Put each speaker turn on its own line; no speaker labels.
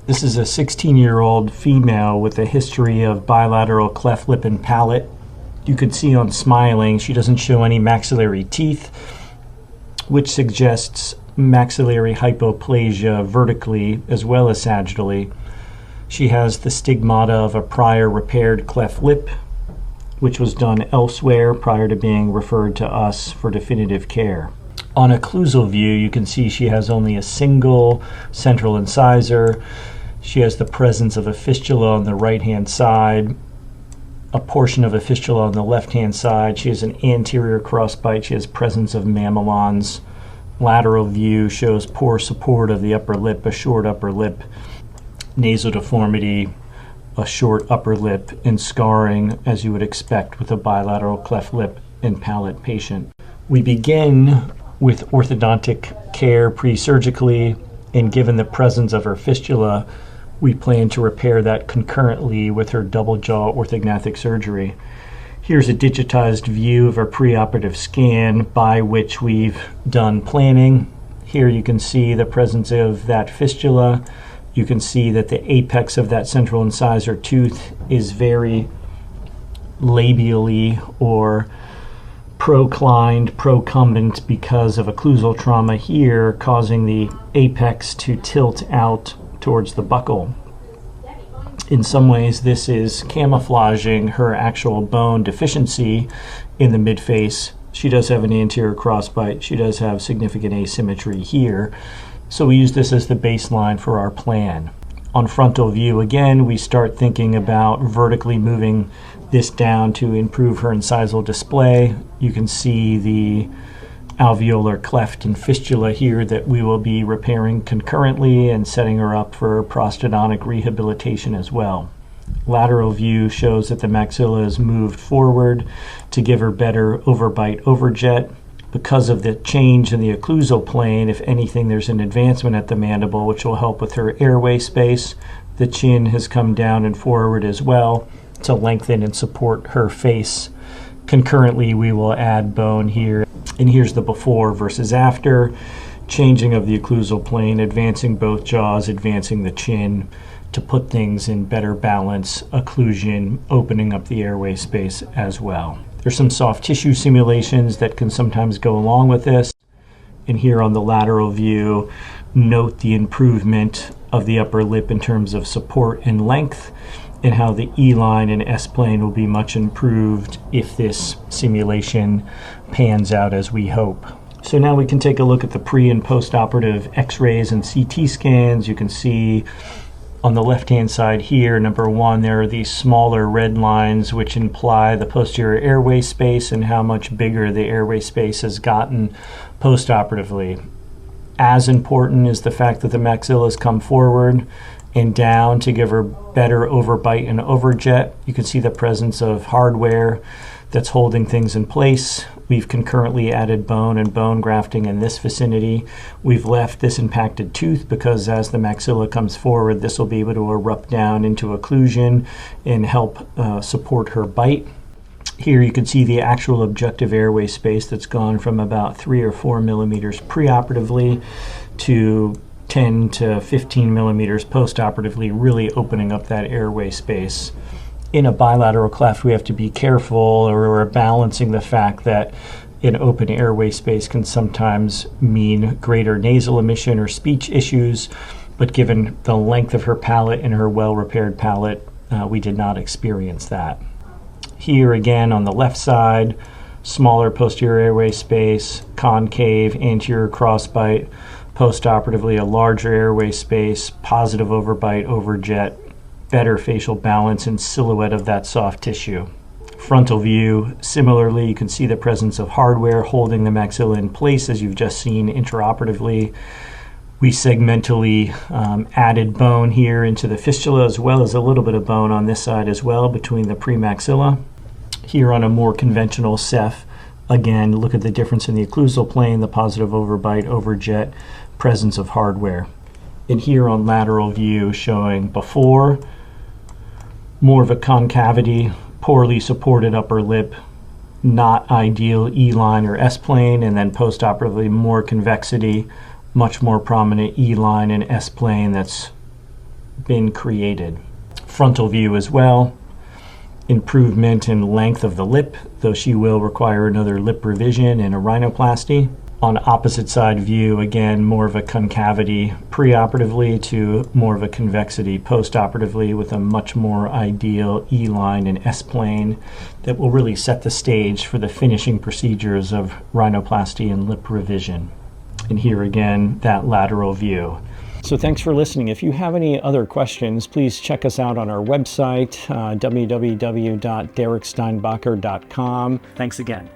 This is a 16-year-old female with a history of bilateral cleft lip and palate. You could see on smiling she doesn't show any maxillary teeth, which suggests maxillary hypoplasia vertically as well as sagittally. She has the stigmata of a prior repaired cleft lip, which was done elsewhere prior to being referred to us for definitive care. On occlusal view, you can see she has only a single central incisor. She has the presence of a fistula on the right-hand side, a portion of a fistula on the left-hand side. She has an anterior crossbite. She has presence of mamelons. Lateral view shows poor support of the upper lip, a short upper lip, nasal deformity, a short upper lip, and scarring, as you would expect with a bilateral cleft lip and palate patient. We begin with orthodontic care pre-surgically, and given the presence of her fistula, we plan to repair that concurrently with her double jaw orthognathic surgery. Here's a digitized view of our preoperative scan by which we've done planning. Here you can see the presence of that fistula. You can see that the apex of that central incisor tooth is very labially or procumbent because of occlusal trauma here, causing the apex to tilt out towards the buccal. In some ways, this is camouflaging her actual bone deficiency in the midface. She does have an anterior crossbite. She does have significant asymmetry here. So we use this as the baseline for our plan. On frontal view, again, we start thinking about vertically moving this down to improve her incisal display. You can see the alveolar cleft and fistula here that we will be repairing concurrently and setting her up for prosthodontic rehabilitation as well. Lateral view shows that the maxilla is moved forward to give her better overbite overjet. Because of the change in the occlusal plane, if anything, there's an advancement at the mandible, which will help with her airway space. The chin has come down and forward as well to lengthen and support her face. Concurrently, we will add bone here. And here's the before versus after. Changing of the occlusal plane, advancing both jaws, advancing the chin to put things in better balance, occlusion, opening up the airway space as well. There's some soft tissue simulations that can sometimes go along with this. And here on the lateral view, note the improvement of the upper lip in terms of support and length, and how the E-line and S-plane will be much improved if this simulation pans out as we hope. So now we can take a look at the pre- and post-operative x-rays and CT scans. You can see on the left-hand side here, number one, there are these smaller red lines which imply the posterior airway space and how much bigger the airway space has gotten post-operatively. As important is the fact that the maxillas come forward and down to give her better overbite and overjet. You can see the presence of hardware that's holding things in place. We've concurrently added bone and bone grafting in this vicinity. We've left this impacted tooth because as the maxilla comes forward, this will be able to erupt down into occlusion and help support her bite. Here you can see the actual objective airway space that's gone from about 3 or 4 millimeters preoperatively to 10 to 15 millimeters postoperatively, really opening up that airway space. In a bilateral cleft, we have to be careful, or we're balancing the fact that an open airway space can sometimes mean greater nasal emission or speech issues, but given the length of her palate and her well-repaired palate, we did not experience that. Here again on the left side, smaller posterior airway space, concave, anterior crossbite, postoperatively a larger airway space, positive overbite, overjet, better facial balance and silhouette of that soft tissue. Frontal view, similarly, you can see the presence of hardware holding the maxilla in place as you've just seen intraoperatively. We segmentally added bone here into the fistula as well as a little bit of bone on this side as well between the premaxilla. Here on a more conventional Ceph, again, look at the difference in the occlusal plane, the positive overbite, overjet, presence of hardware. And here on lateral view showing before, more of a concavity, poorly supported upper lip, not ideal E-line or S-plane, and then postoperatively more convexity, much more prominent E-line and S-plane that's been created. Frontal view as well. Improvement in length of the lip, though she will require another lip revision and a rhinoplasty. On opposite side view, again, more of a concavity preoperatively to more of a convexity postoperatively, with a much more ideal E-line and S-plane that will really set the stage for the finishing procedures of rhinoplasty and lip revision. And here again, that lateral view. So thanks for listening. If you have any other questions, please check us out on our website, www.dereksteinbacher.com. Thanks again.